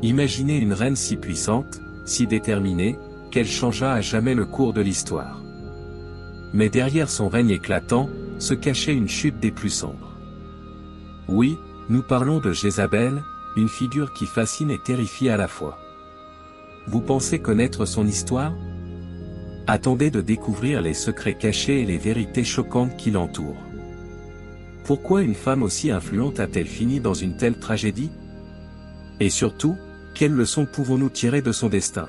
Imaginez une reine si puissante, si déterminée, qu'elle changea à jamais le cours de l'histoire. Mais derrière son règne éclatant, se cachait une chute des plus sombres. Oui, nous parlons de Jézabel, une figure qui fascine et terrifie à la fois. Vous pensez connaître son histoire? Attendez de découvrir les secrets cachés et les vérités choquantes qui l'entourent. Pourquoi une femme aussi influente a-t-elle fini dans une telle tragédie? Et surtout, quelles leçons pouvons-nous tirer de son destin?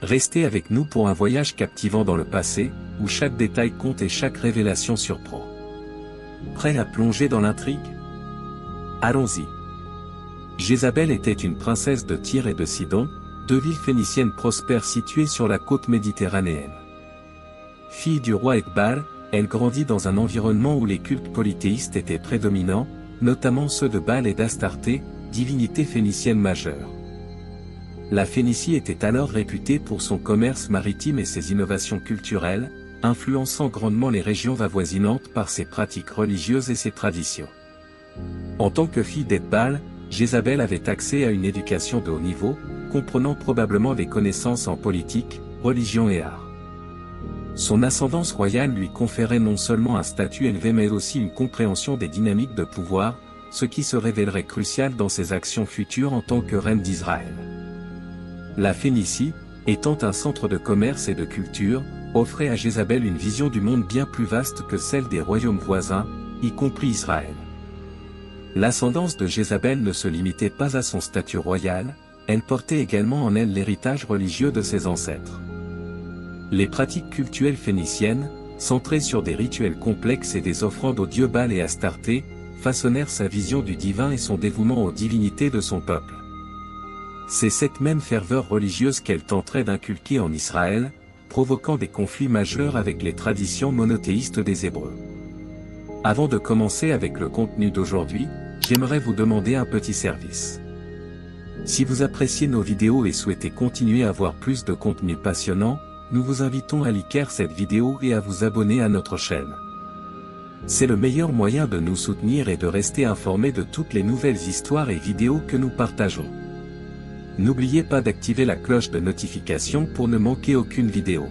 Restez avec nous pour un voyage captivant dans le passé, où chaque détail compte et chaque révélation surprend. Prêt à plonger dans l'intrigue? Allons-y. Jézabel était une princesse de Tyr et de Sidon, deux villes phéniciennes prospères situées sur la côte méditerranéenne. Fille du roi Ekbal, elle grandit dans un environnement où les cultes polythéistes étaient prédominants, notamment ceux de Baal et d'Astarté, divinités phéniciennes majeures. La Phénicie était alors réputée pour son commerce maritime et ses innovations culturelles, influençant grandement les régions avoisinantes par ses pratiques religieuses et ses traditions. En tant que fille d'Ekbal, Jézabel avait accès à une éducation de haut niveau, comprenant probablement des connaissances en politique, religion et art. Son ascendance royale lui conférait non seulement un statut élevé mais aussi une compréhension des dynamiques de pouvoir, ce qui se révélerait crucial dans ses actions futures en tant que reine d'Israël. La Phénicie, étant un centre de commerce et de culture, offrait à Jézabel une vision du monde bien plus vaste que celle des royaumes voisins, y compris Israël. L'ascendance de Jézabel ne se limitait pas à son statut royal, elle portait également en elle l'héritage religieux de ses ancêtres. Les pratiques cultuelles phéniciennes, centrées sur des rituels complexes et des offrandes aux dieux Baal et Astarté, façonnèrent sa vision du divin et son dévouement aux divinités de son peuple. C'est cette même ferveur religieuse qu'elle tenterait d'inculquer en Israël, provoquant des conflits majeurs avec les traditions monothéistes des Hébreux. Avant de commencer avec le contenu d'aujourd'hui, j'aimerais vous demander un petit service. Si vous appréciez nos vidéos et souhaitez continuer à voir plus de contenu passionnant, nous vous invitons à liker cette vidéo et à vous abonner à notre chaîne. C'est le meilleur moyen de nous soutenir et de rester informé de toutes les nouvelles histoires et vidéos que nous partageons. N'oubliez pas d'activer la cloche de notification pour ne manquer aucune vidéo.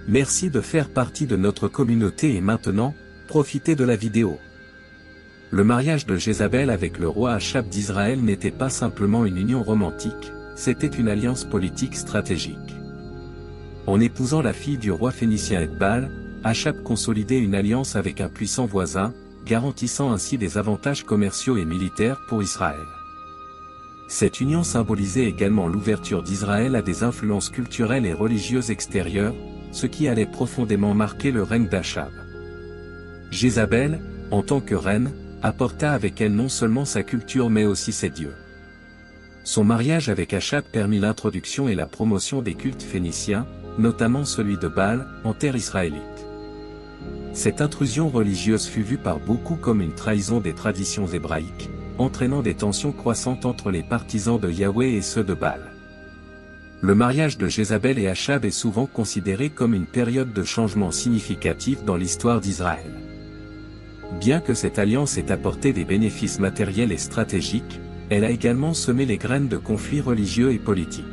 Merci de faire partie de notre communauté et maintenant, profitez de la vidéo. Le mariage de Jézabel avec le roi Achab d'Israël n'était pas simplement une union romantique, c'était une alliance politique stratégique. En épousant la fille du roi phénicien Ekbal, Achab consolidait une alliance avec un puissant voisin, garantissant ainsi des avantages commerciaux et militaires pour Israël. Cette union symbolisait également l'ouverture d'Israël à des influences culturelles et religieuses extérieures, ce qui allait profondément marquer le règne d'Achab. Jézabel, en tant que reine, apporta avec elle non seulement sa culture mais aussi ses dieux. Son mariage avec Achab permit l'introduction et la promotion des cultes phéniciens, notamment celui de Baal, en terre israélite. Cette intrusion religieuse fut vue par beaucoup comme une trahison des traditions hébraïques, entraînant des tensions croissantes entre les partisans de Yahweh et ceux de Baal. Le mariage de Jézabel et Achab est souvent considéré comme une période de changement significatif dans l'histoire d'Israël. Bien que cette alliance ait apporté des bénéfices matériels et stratégiques, elle a également semé les graines de conflits religieux et politiques.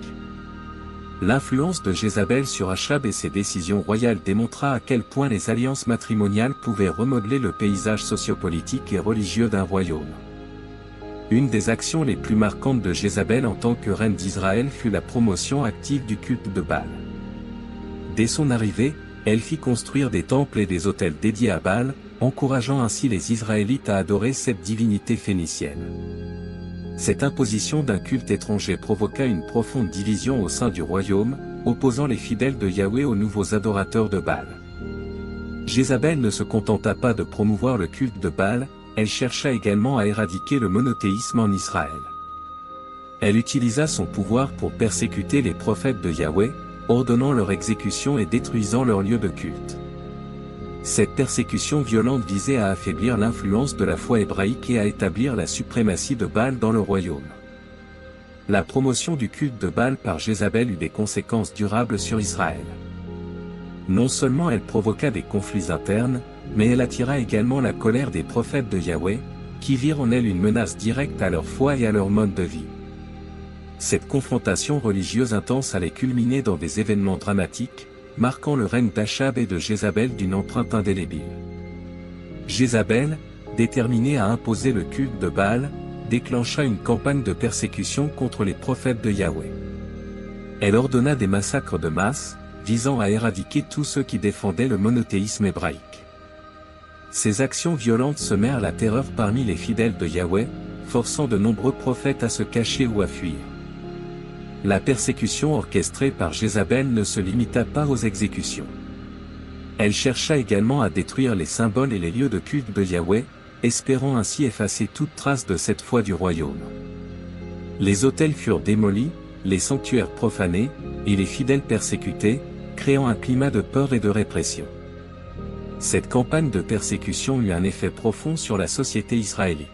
L'influence de Jézabel sur Achab et ses décisions royales démontra à quel point les alliances matrimoniales pouvaient remodeler le paysage sociopolitique et religieux d'un royaume. Une des actions les plus marquantes de Jézabel en tant que reine d'Israël fut la promotion active du culte de Baal. Dès son arrivée, elle fit construire des temples et des autels dédiés à Baal, encourageant ainsi les Israélites à adorer cette divinité phénicienne. Cette imposition d'un culte étranger provoqua une profonde division au sein du royaume, opposant les fidèles de Yahweh aux nouveaux adorateurs de Baal. Jézabel ne se contenta pas de promouvoir le culte de Baal, elle chercha également à éradiquer le monothéisme en Israël. Elle utilisa son pouvoir pour persécuter les prophètes de Yahweh, ordonnant leur exécution et détruisant leurs lieux de culte. Cette persécution violente visait à affaiblir l'influence de la foi hébraïque et à établir la suprématie de Baal dans le royaume. La promotion du culte de Baal par Jézabel eut des conséquences durables sur Israël. Non seulement elle provoqua des conflits internes, mais elle attira également la colère des prophètes de Yahweh, qui virent en elle une menace directe à leur foi et à leur mode de vie. Cette confrontation religieuse intense allait culminer dans des événements dramatiques, marquant le règne d'Achab et de Jézabel d'une empreinte indélébile. Jézabel, déterminée à imposer le culte de Baal, déclencha une campagne de persécution contre les prophètes de Yahweh. Elle ordonna des massacres de masse, visant à éradiquer tous ceux qui défendaient le monothéisme hébraïque. Ces actions violentes semèrent la terreur parmi les fidèles de Yahweh, forçant de nombreux prophètes à se cacher ou à fuir. La persécution orchestrée par Jézabel ne se limita pas aux exécutions. Elle chercha également à détruire les symboles et les lieux de culte de Yahweh, espérant ainsi effacer toute trace de cette foi du royaume. Les autels furent démolis, les sanctuaires profanés, et les fidèles persécutés, créant un climat de peur et de répression. Cette campagne de persécution eut un effet profond sur la société israélite.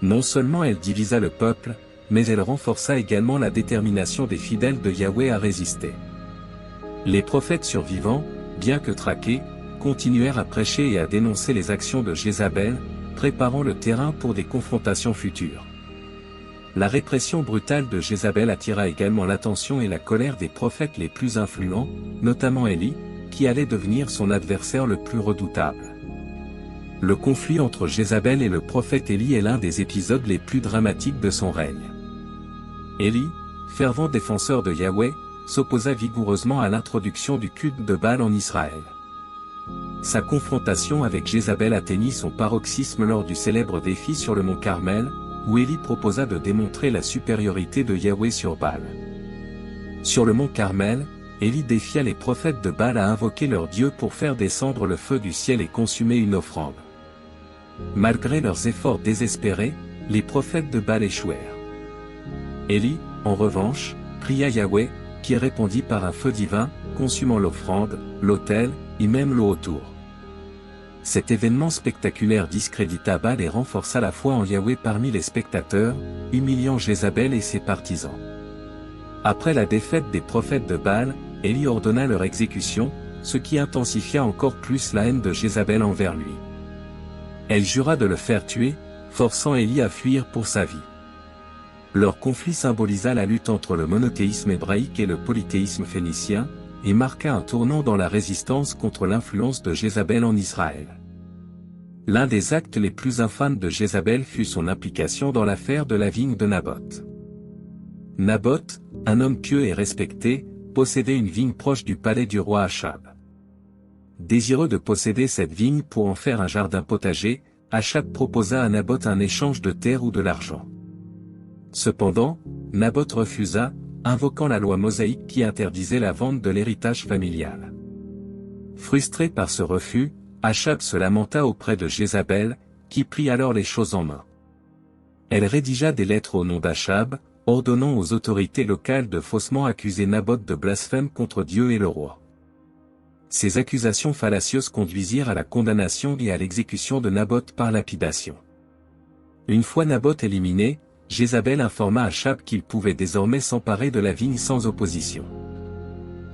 Non seulement elle divisa le peuple, mais elle renforça également la détermination des fidèles de Yahweh à résister. Les prophètes survivants, bien que traqués, continuèrent à prêcher et à dénoncer les actions de Jézabel, préparant le terrain pour des confrontations futures. La répression brutale de Jézabel attira également l'attention et la colère des prophètes les plus influents, notamment Élie, qui allait devenir son adversaire le plus redoutable. Le conflit entre Jézabel et le prophète Élie est l'un des épisodes les plus dramatiques de son règne. Élie, fervent défenseur de Yahweh, s'opposa vigoureusement à l'introduction du culte de Baal en Israël. Sa confrontation avec Jézabel atteignit son paroxysme lors du célèbre défi sur le mont Carmel, où Élie proposa de démontrer la supériorité de Yahweh sur Baal. Sur le mont Carmel, Élie défia les prophètes de Baal à invoquer leur Dieu pour faire descendre le feu du ciel et consumer une offrande. Malgré leurs efforts désespérés, les prophètes de Baal échouèrent. Élie, en revanche, pria Yahweh, qui répondit par un feu divin, consumant l'offrande, l'autel, et même l'eau autour. Cet événement spectaculaire discrédita Baal et renforça la foi en Yahweh parmi les spectateurs, humiliant Jézabel et ses partisans. Après la défaite des prophètes de Baal, Élie ordonna leur exécution, ce qui intensifia encore plus la haine de Jézabel envers lui. Elle jura de le faire tuer, forçant Élie à fuir pour sa vie. Leur conflit symbolisa la lutte entre le monothéisme hébraïque et le polythéisme phénicien, et marqua un tournant dans la résistance contre l'influence de Jézabel en Israël. L'un des actes les plus infâmes de Jézabel fut son implication dans l'affaire de la vigne de Naboth. Naboth, un homme pieux et respecté, possédait une vigne proche du palais du roi Achab. Désireux de posséder cette vigne pour en faire un jardin potager, Achab proposa à Naboth un échange de terre ou de l'argent. Cependant, Naboth refusa, invoquant la loi mosaïque qui interdisait la vente de l'héritage familial. Frustré par ce refus, Achab se lamenta auprès de Jézabel, qui prit alors les choses en main. Elle rédigea des lettres au nom d'Achab, ordonnant aux autorités locales de faussement accuser Naboth de blasphème contre Dieu et le roi. Ces accusations fallacieuses conduisirent à la condamnation et à l'exécution de Naboth par lapidation. Une fois Naboth éliminé, Jézabel informa Achab qu'il pouvait désormais s'emparer de la vigne sans opposition.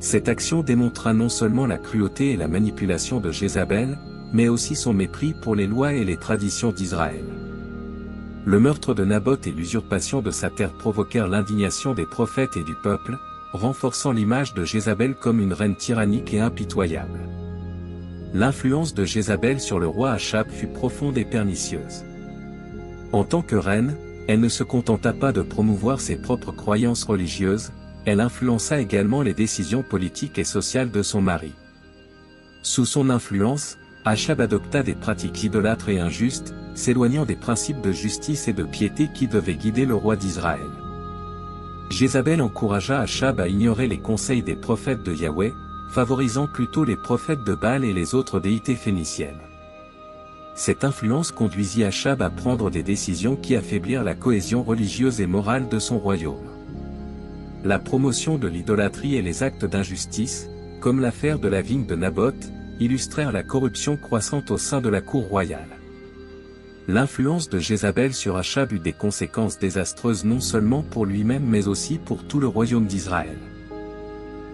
Cette action démontra non seulement la cruauté et la manipulation de Jézabel, mais aussi son mépris pour les lois et les traditions d'Israël. Le meurtre de Naboth et l'usurpation de sa terre provoquèrent l'indignation des prophètes et du peuple, renforçant l'image de Jézabel comme une reine tyrannique et impitoyable. L'influence de Jézabel sur le roi Achab fut profonde et pernicieuse. En tant que reine, elle ne se contenta pas de promouvoir ses propres croyances religieuses, elle influença également les décisions politiques et sociales de son mari. Sous son influence, Achab adopta des pratiques idolâtres et injustes, s'éloignant des principes de justice et de piété qui devaient guider le roi d'Israël. Jézabel encouragea Achab à ignorer les conseils des prophètes de Yahweh, favorisant plutôt les prophètes de Baal et les autres déités phéniciennes. Cette influence conduisit Achab à prendre des décisions qui affaiblirent la cohésion religieuse et morale de son royaume. La promotion de l'idolâtrie et les actes d'injustice, comme l'affaire de la vigne de Naboth, illustrèrent la corruption croissante au sein de la cour royale. L'influence de Jézabel sur Achab eut des conséquences désastreuses non seulement pour lui-même mais aussi pour tout le royaume d'Israël.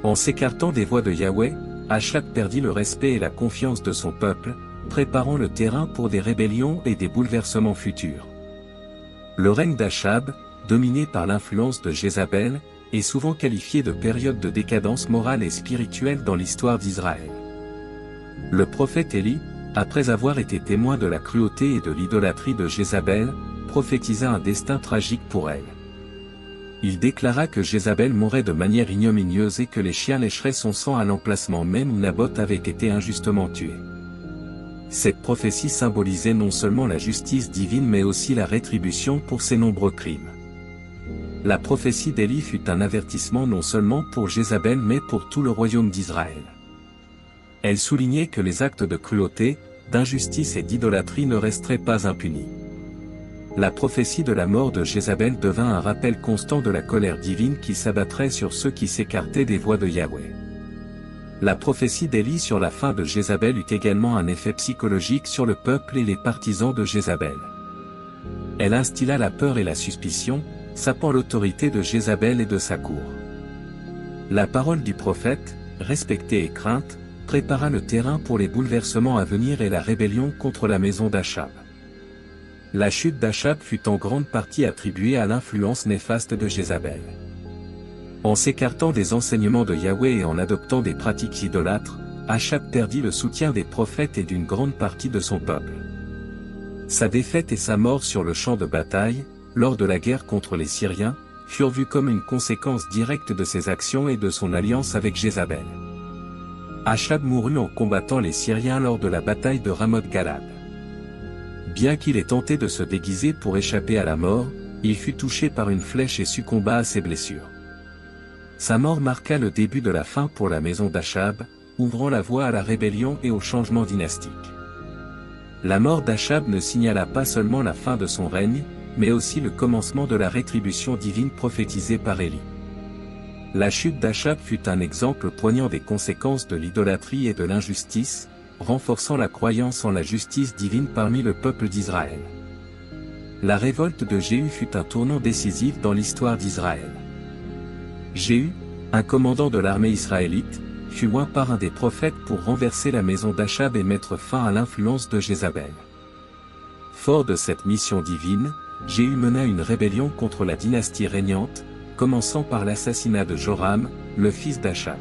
En s'écartant des voies de Yahweh, Achab perdit le respect et la confiance de son peuple, préparant le terrain pour des rébellions et des bouleversements futurs. Le règne d'Achab, dominée par l'influence de Jézabel, est souvent qualifiée de période de décadence morale et spirituelle dans l'histoire d'Israël. Le prophète Élie, après avoir été témoin de la cruauté et de l'idolâtrie de Jézabel, prophétisa un destin tragique pour elle. Il déclara que Jézabel mourrait de manière ignominieuse et que les chiens lécheraient son sang à l'emplacement même où Naboth avait été injustement tué. Cette prophétie symbolisait non seulement la justice divine mais aussi la rétribution pour ses nombreux crimes. La prophétie d'Élie fut un avertissement non seulement pour Jézabel mais pour tout le royaume d'Israël. Elle soulignait que les actes de cruauté, d'injustice et d'idolâtrie ne resteraient pas impunis. La prophétie de la mort de Jézabel devint un rappel constant de la colère divine qui s'abattrait sur ceux qui s'écartaient des voies de Yahweh. La prophétie d'Élie sur la fin de Jézabel eut également un effet psychologique sur le peuple et les partisans de Jézabel. Elle instilla la peur et la suspicion, sapant l'autorité de Jézabel et de sa cour. La parole du prophète, respectée et crainte, prépara le terrain pour les bouleversements à venir et la rébellion contre la maison d'Achab. La chute d'Achab fut en grande partie attribuée à l'influence néfaste de Jézabel. En s'écartant des enseignements de Yahweh et en adoptant des pratiques idolâtres, Achab perdit le soutien des prophètes et d'une grande partie de son peuple. Sa défaite et sa mort sur le champ de bataille, lors de la guerre contre les Syriens, furent vues comme une conséquence directe de ses actions et de son alliance avec Jézabel. Achab mourut en combattant les Syriens lors de la bataille de Ramoth-Galad. Bien qu'il ait tenté de se déguiser pour échapper à la mort, il fut touché par une flèche et succomba à ses blessures. Sa mort marqua le début de la fin pour la maison d'Achab, ouvrant la voie à la rébellion et au changement dynastique. La mort d'Achab ne signala pas seulement la fin de son règne, mais aussi le commencement de la rétribution divine prophétisée par Élie. La chute d'Achab fut un exemple poignant des conséquences de l'idolâtrie et de l'injustice, renforçant la croyance en la justice divine parmi le peuple d'Israël. La révolte de Jéhu fut un tournant décisif dans l'histoire d'Israël. Jéhu, un commandant de l'armée israélite, fut oint par un des prophètes pour renverser la maison d'Achab et mettre fin à l'influence de Jézabel. Fort de cette mission divine, Jéhu mena une rébellion contre la dynastie régnante, commençant par l'assassinat de Joram, le fils d'Achab.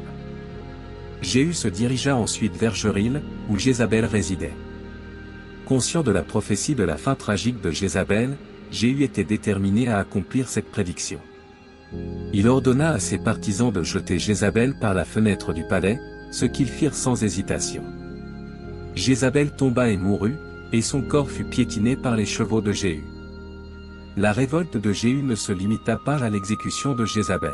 Jéhu se dirigea ensuite vers Jéril, où Jézabel résidait. Conscient de la prophétie de la fin tragique de Jézabel, Jéhu était déterminé à accomplir cette prédiction. Il ordonna à ses partisans de jeter Jézabel par la fenêtre du palais, ce qu'ils firent sans hésitation. Jézabel tomba et mourut, et son corps fut piétiné par les chevaux de Jéhu. La révolte de Jéhu ne se limita pas à l'exécution de Jézabel.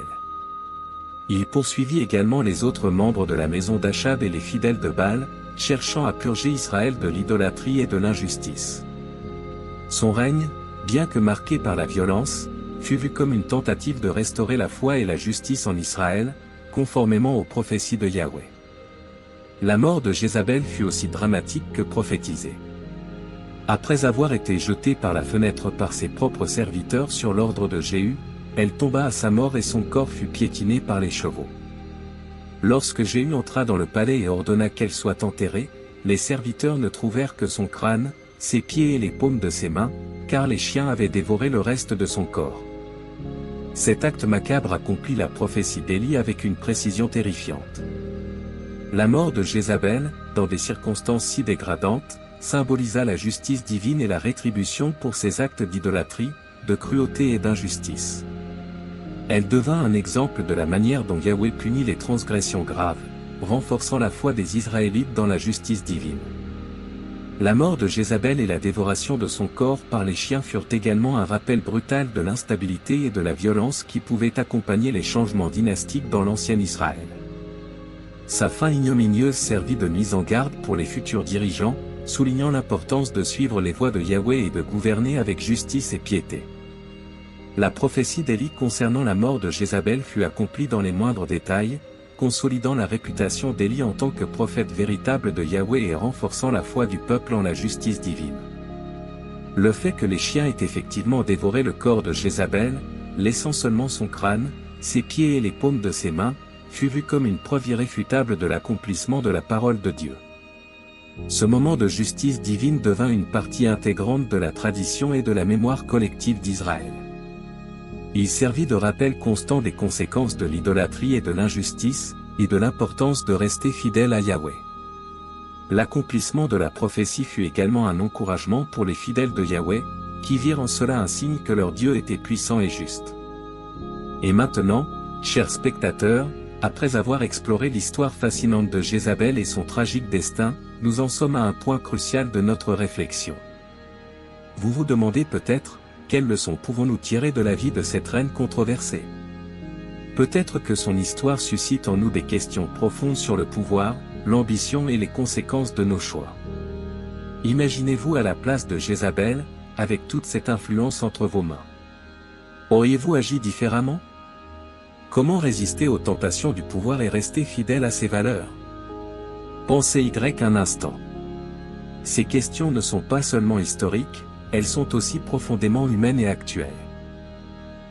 Il poursuivit également les autres membres de la maison d'Achab et les fidèles de Baal, cherchant à purger Israël de l'idolâtrie et de l'injustice. Son règne, bien que marqué par la violence, fut vu comme une tentative de restaurer la foi et la justice en Israël, conformément aux prophéties de Yahweh. La mort de Jézabel fut aussi dramatique que prophétisée. Après avoir été jetée par la fenêtre par ses propres serviteurs sur l'ordre de Jéhu, elle tomba à sa mort et son corps fut piétiné par les chevaux. Lorsque Jéhu entra dans le palais et ordonna qu'elle soit enterrée, les serviteurs ne trouvèrent que son crâne, ses pieds et les paumes de ses mains, car les chiens avaient dévoré le reste de son corps. Cet acte macabre accomplit la prophétie d'Élie avec une précision terrifiante. La mort de Jézabel, dans des circonstances si dégradantes, symbolisa la justice divine et la rétribution pour ses actes d'idolâtrie, de cruauté et d'injustice. Elle devint un exemple de la manière dont Yahweh punit les transgressions graves, renforçant la foi des Israélites dans la justice divine. La mort de Jézabel et la dévoration de son corps par les chiens furent également un rappel brutal de l'instabilité et de la violence qui pouvaient accompagner les changements dynastiques dans l'ancien Israël. Sa fin ignominieuse servit de mise en garde pour les futurs dirigeants, soulignant l'importance de suivre les voies de Yahweh et de gouverner avec justice et piété. La prophétie d'Élie concernant la mort de Jézabel fut accomplie dans les moindres détails, consolidant la réputation d'Élie en tant que prophète véritable de Yahweh et renforçant la foi du peuple en la justice divine. Le fait que les chiens aient effectivement dévoré le corps de Jézabel, laissant seulement son crâne, ses pieds et les paumes de ses mains, fut vu comme une preuve irréfutable de l'accomplissement de la parole de Dieu. Ce moment de justice divine devint une partie intégrante de la tradition et de la mémoire collective d'Israël. Il servit de rappel constant des conséquences de l'idolâtrie et de l'injustice, et de l'importance de rester fidèle à Yahweh. L'accomplissement de la prophétie fut également un encouragement pour les fidèles de Yahweh, qui virent en cela un signe que leur Dieu était puissant et juste. Et maintenant, chers spectateurs, après avoir exploré l'histoire fascinante de Jézabel et son tragique destin, nous en sommes à un point crucial de notre réflexion. Vous vous demandez peut-être, quelles leçons pouvons-nous tirer de la vie de cette reine controversée? Peut-être que son histoire suscite en nous des questions profondes sur le pouvoir, l'ambition et les conséquences de nos choix. Imaginez-vous à la place de Jézabel, avec toute cette influence entre vos mains. Auriez-vous agi différemment? Comment résister aux tentations du pouvoir et rester fidèle à ses valeurs? Pensez un instant. Ces questions ne sont pas seulement historiques, elles sont aussi profondément humaines et actuelles.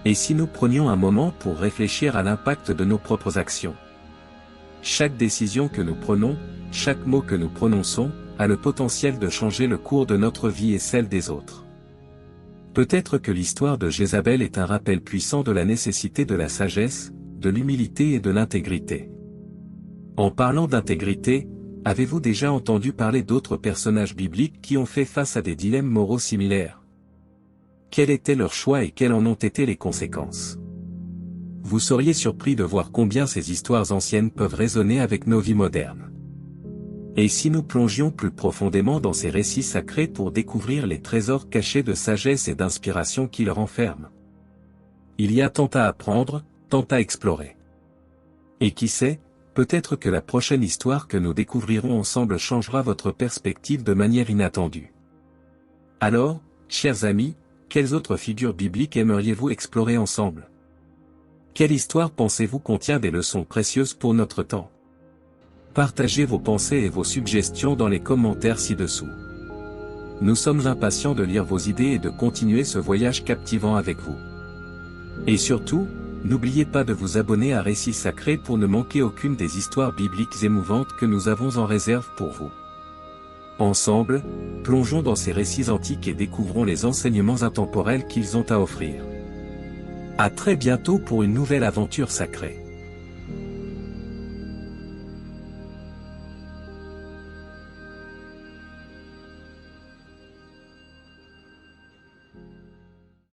Et si nous prenions un moment pour réfléchir à l'impact de nos propres actions? Chaque décision que nous prenons, chaque mot que nous prononçons, a le potentiel de changer le cours de notre vie et celle des autres. Peut-être que l'histoire de Jézabel est un rappel puissant de la nécessité de la sagesse, de l'humilité et de l'intégrité. En parlant d'intégrité, avez-vous déjà entendu parler d'autres personnages bibliques qui ont fait face à des dilemmes moraux similaires? Quels étaient leurs choix et quelles en ont été les conséquences? Vous seriez surpris de voir combien ces histoires anciennes peuvent résonner avec nos vies modernes. Et si nous plongions plus profondément dans ces récits sacrés pour découvrir les trésors cachés de sagesse et d'inspiration qu'ils renferment? Il y a tant à apprendre, tant à explorer. Et qui sait, peut-être que la prochaine histoire que nous découvrirons ensemble changera votre perspective de manière inattendue. Alors, chers amis, quelles autres figures bibliques aimeriez-vous explorer ensemble? Quelle histoire pensez-vous contient des leçons précieuses pour notre temps? Partagez vos pensées et vos suggestions dans les commentaires ci-dessous. Nous sommes impatients de lire vos idées et de continuer ce voyage captivant avec vous. Et surtout, n'oubliez pas de vous abonner à Récits Sacrés pour ne manquer aucune des histoires bibliques émouvantes que nous avons en réserve pour vous. Ensemble, plongeons dans ces récits antiques et découvrons les enseignements intemporels qu'ils ont à offrir. À très bientôt pour une nouvelle aventure sacrée.